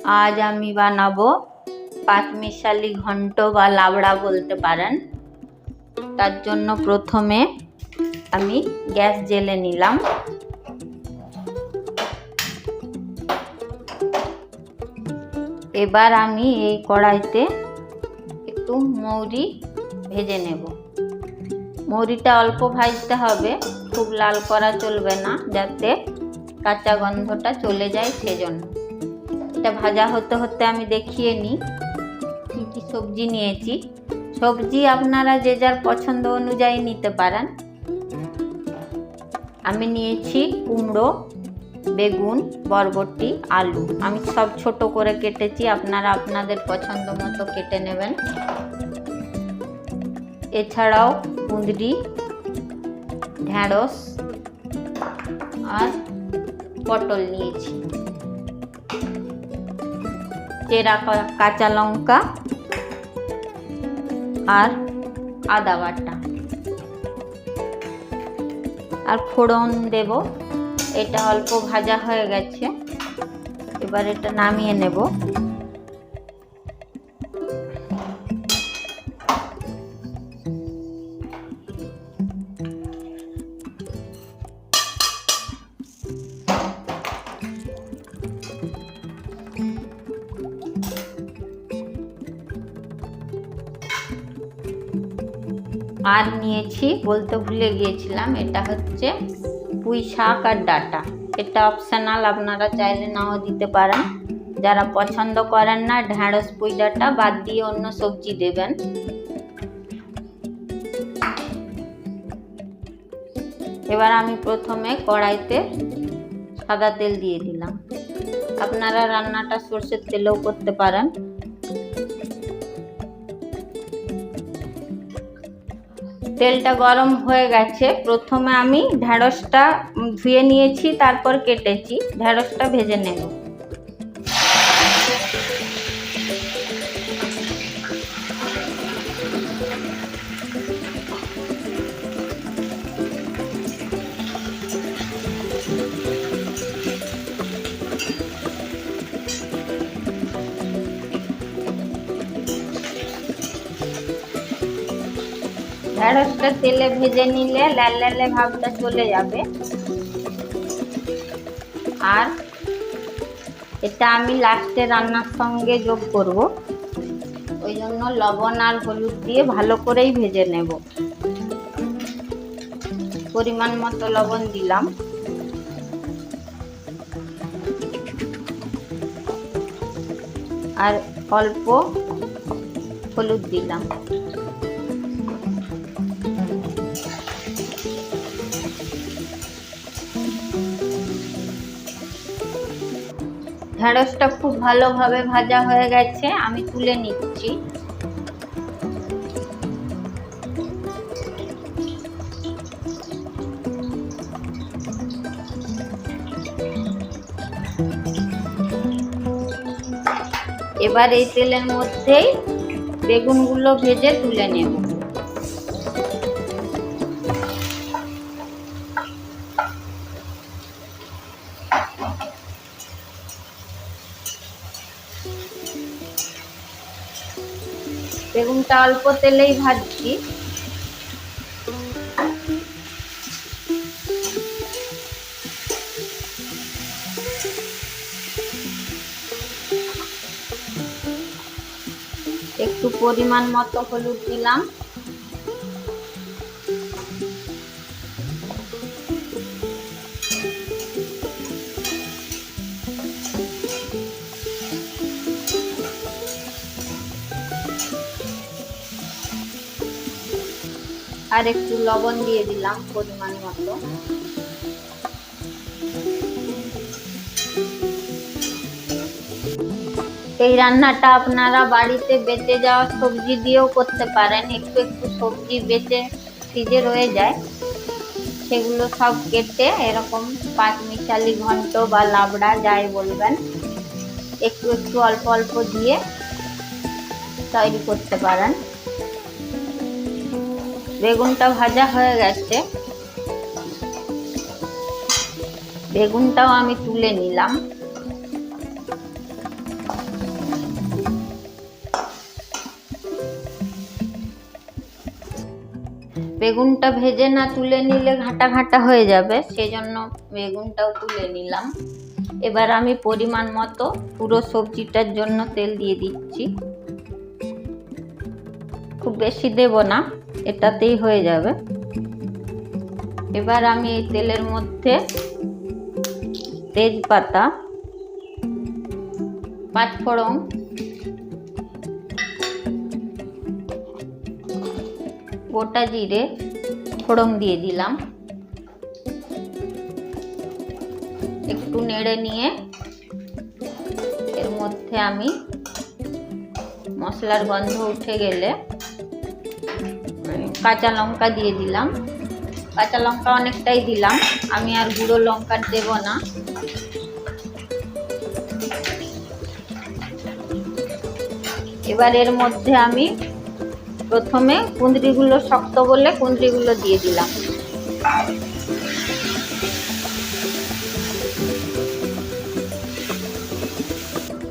আজ আমি বানাবো পাঁচমিশালি ঘন্ট বা লাবড়া বলতে পারেন। তার জন্য প্রথমে আমি গ্যাস জ্বেলে নিলাম। এবার আমি এই কড়াইতে একটু মৌরি ভেজে নেব। মৌরিটা অল্প ভাজতে হবে, খুব লাল করা চলবে না, যাতে কাঁচা গন্ধটা চলে যায়, সেজন্য। এটা ভাজা হতে হতে আমি দেখিয়ে নিই কী কী সবজি নিয়েছি। সবজি আপনারা যে যার পছন্দ অনুযায়ী নিতে পারেন। আমি নিয়েছি কুমড়ো, বেগুন, বরবটি, আলু। আমি সব ছোট করে কেটেছি, আপনারা আপনাদের পছন্দ মতো কেটে নেবেন। এছাড়াও কুঁদরি, ঢেঁড়স আর পটল নিয়েছি। চেরা কাঁচা লঙ্কা আর আদা বাটা আর ফোড়ন দেব। এটা অল্প ভাজা হয়ে গেছে, এবার এটা নামিয়ে নেব। আর নিয়েছি, বলতে ভুলে গিয়েছিলাম, এটা হচ্ছে পুঁই শাক আর ডাঁটা। এটা অপশনাল, আপনারা চাইলে নাও দিতে পারেন। যারা পছন্দ করেন না ঢেঁড়স পুঁই ডাঁটা, বাদ দিয়ে অন্য সবজি দেবেন। এবার আমি প্রথমে কড়াইতে সাদা তেল দিয়ে দিলাম। আপনারা রান্নাটা সরষের তেলেও করতে পারেন। তেলটা গরম হয়ে গেছে। প্রথমে আমি ঢেঁড়সটা ধুয়ে নিয়েছি, তারপর কেটেছি। ঢেঁড়সটা ভেজে নেব। ঢেঁড়সটা তেলে ভেজে নিলে লাল লালে ভাবটা চলে যাবে। আর এটা আমি লাস্টে রান্নার সঙ্গে যোগ করব, ওই জন্য লবণ আর হলুদ দিয়ে ভালো করেই ভেজে নেব। পরিমাণ মতো লবণ দিলাম। আর অল্প হলুদ দিলাম। ঢেঁড়সটা খুব ভালোভাবে ভাজা হয়ে গেছে, আমি তুলে নিচ্ছি। এবার এই তেলের মধ্যেই বেগুনগুলো ভেজে তুলে নেব। বেগুনটা অল্প তেলেই ভাজছি। একটু পরিমাণ মতো হলুদ দিলাম। আর একটু লবণ দিয়ে দিলাম পরিমাণ মতো। এই রান্নাটা আপনারা বাড়িতে বেঁচে যাওয়া সবজি দিয়েও করতে পারেন। একটু একটু সবজি বেঁচে ফ্রিজে রয়ে যায়, সেগুলো সব কেটে এরকম পাঁচমিশালি ঘন্ট বা লাবড়া যাই বলবেন, একটু একটু অল্প অল্প দিয়ে তৈরি করতে পারেন। বেগুনটা ভাজা হয়ে গেছে, বেগুনটাও আমি তুলে নিলাম। বেগুনটা ভেজে না তুলে নিলে ঘাটা ঘাটা হয়ে যাবে, সেজন্য বেগুনটাও তুলে নিলাম। এবার আমি পরিমাণ মতো পুরো সবজিটার জন্য তেল দিয়ে দিচ্ছি। খুব বেশি দেব না, এটাতেই হয়ে যাবে। এবার আমি এই তেলের মধ্যে তেজপাতা, পাঁচফোড়ন, গোটা জিরে ফোড়ন দিয়ে দিলাম। একটু নেড়ে নিয়ে এর মধ্যে আমি মশলার গন্ধ উঠে গেলে কাঁচা লঙ্কা দিয়ে দিলাম। কাঁচা লঙ্কা অনেকটাই দিলাম, আমি আর গুঁড়ো লঙ্কা দেব না। এবার এর মধ্যে আমি প্রথমে কুঁদরিগুলো শক্ত বলে কুঁদরিগুলো দিয়ে দিলাম।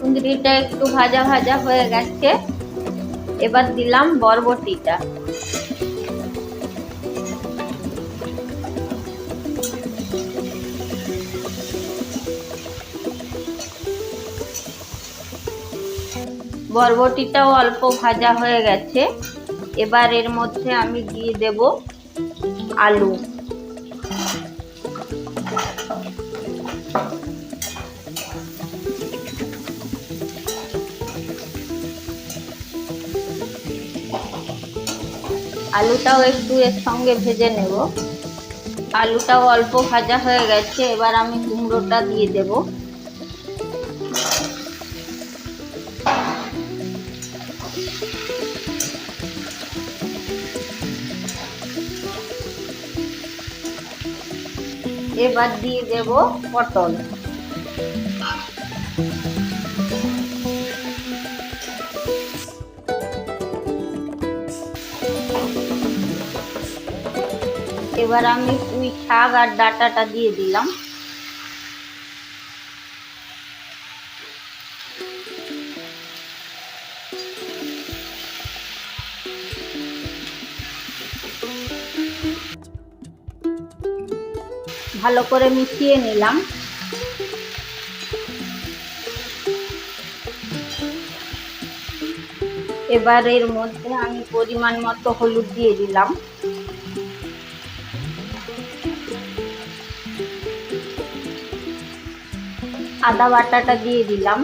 কুঁদরিটা একটু ভাজা ভাজা হয়ে গেছে, এবার দিলাম বরবটিটা। বরবটিটাও অল্প ভাজা হয়ে গেছে, এবার এর মধ্যে আমি দিয়ে দেব আলু। আলুটাও একটু এর সঙ্গে ভেজে নেব। আলুটাও অল্প ভাজা হয়ে গেছে, এবার আমি কুমড়োটা দিয়ে দেব। এবার দিয়ে দেব পটল। এবার আমি পুঁই শাক আর ডাঁটাটা দিয়ে দিলাম। ভালো করে মিশিয়ে নিলাম। এবার এর মধ্যে আমি পরিমাণ মতো হলুদ দিয়ে দিলাম। আদা বাটাটা দিয়ে দিলাম।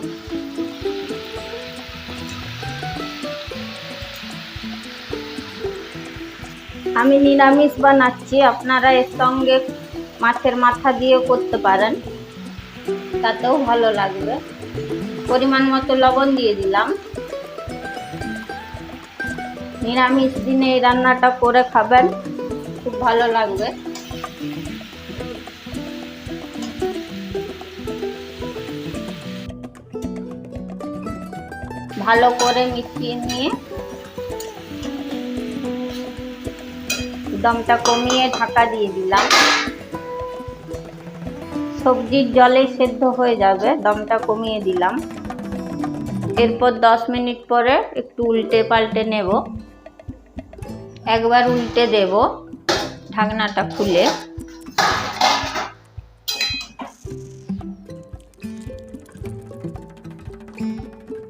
আমি নিরামিষ বানাচ্ছি, আপনারা এর সঙ্গে মাছের মাথা দিয়েও করতে পারেন, তাতেও ভালো লাগবে। পরিমাণ মতো লবণ দিয়ে দিলাম। নিরামিষ দিনে এই রান্নাটা করে খাবেন, খুব ভালো লাগবে। ভালো করে মিশিয়ে নিয়ে দমটা কমিয়ে ঢাকা দিয়ে দিলাম। সবজির জলে সেদ্ধ হয়ে যাবে, দমটা কমিয়ে দিলাম। এরপর 10 মিনিট পরে একটু উল্টে পাল্টে নেব। একবার উল্টে দেব ঢাকনাটা খুলে।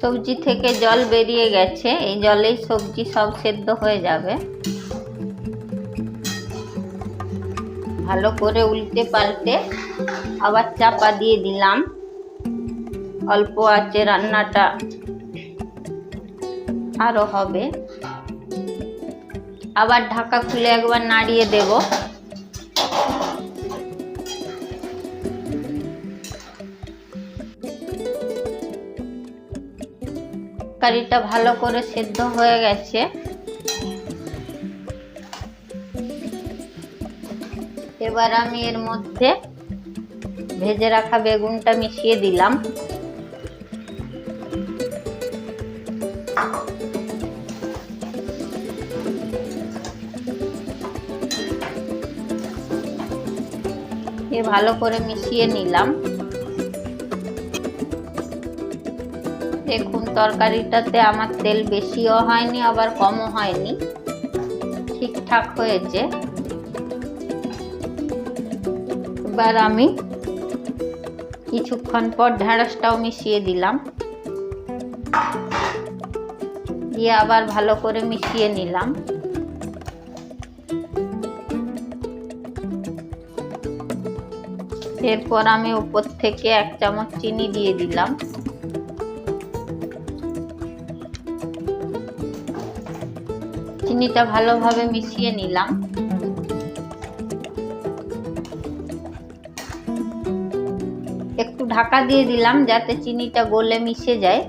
সবজি থেকে জল বেরিয়ে গেছে, এই জলেই সবজি সব সেদ্ধ হয়ে যাবে। ভালো করে উল্টে পাল্টে আবার চাপা দিয়ে দিলাম। অল্প আঁচে রান্নাটা আরো হবে। আবার ঢাকা খুলে একবার নাড়িয়ে দেব। তরকারিটা ভালো করে সেদ্ধ হয়ে গেছে। এবার আমি এর মধ্যে ভেজে রাখা বেগুনটা মিশিয়ে দিলাম। ভালো করে মিশিয়ে নিলাম। দেখুন তরকারিটাতে আমার তেল বেশিও হয়নি আবার কমও হয়নি, ঠিকঠাক হয়েছে। এবার আমি কিছুক্ষণ পর ঢেঁড়সটাও মিশিয়ে দিলাম, দিয়ে আবার ভালো করে মিশিয়ে নিলাম। এরপর আমি উপর থেকে 1 চামচ চিনি দিয়ে দিলাম। চিনিটা ভালোভাবে মিশিয়ে নিলাম। একটু ঢাকা দিয়ে দিলাম যাতে চিনিটা গলে মিশে যায়।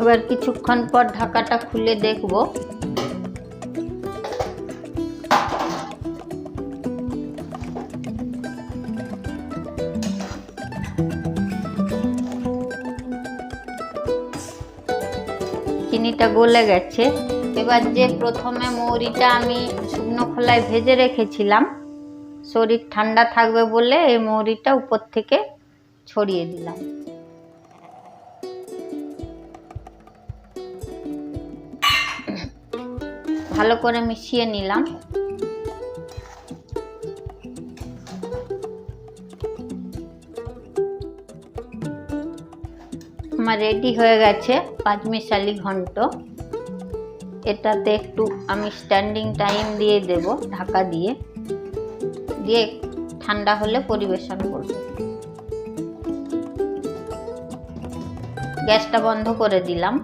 এবার কিছুক্ষণ পর ঢাকাটা খুলে দেখব। চিনিটা গলে গেছে। এবার যে প্রথমে মৌরিটা আমি শুকনো খোলায় ভেজে রেখেছিলাম, শরীর ঠান্ডা থাকবে বলে এই মৌরিটা উপর থেকে ছড়িয়ে দিলাম। ভালো করে মিশিয়ে নিলাম। আমার রেডি হয়ে গেছে পাঁচমিশালি ঘন্ট। এটাতে একটু আমি স্ট্যান্ডিং টাইম দিয়ে দেব ঢাকা দিয়ে, দিয়ে ঠান্ডা হলে পরিবেশন করব। গ্যাসটা বন্ধ করে দিলাম।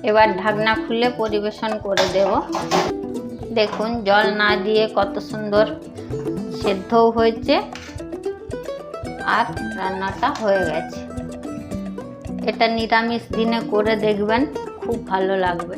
এবার ঢাকনা খুলে পরিবেশন করে দেব। দেখুন জল না দিয়ে কত সুন্দর সেদ্ধও হয়েছে আর রান্নাটা হয়ে গেছে। এটা নিরামিষ দিনে করে দেখবেন, খুব ভালো লাগবে।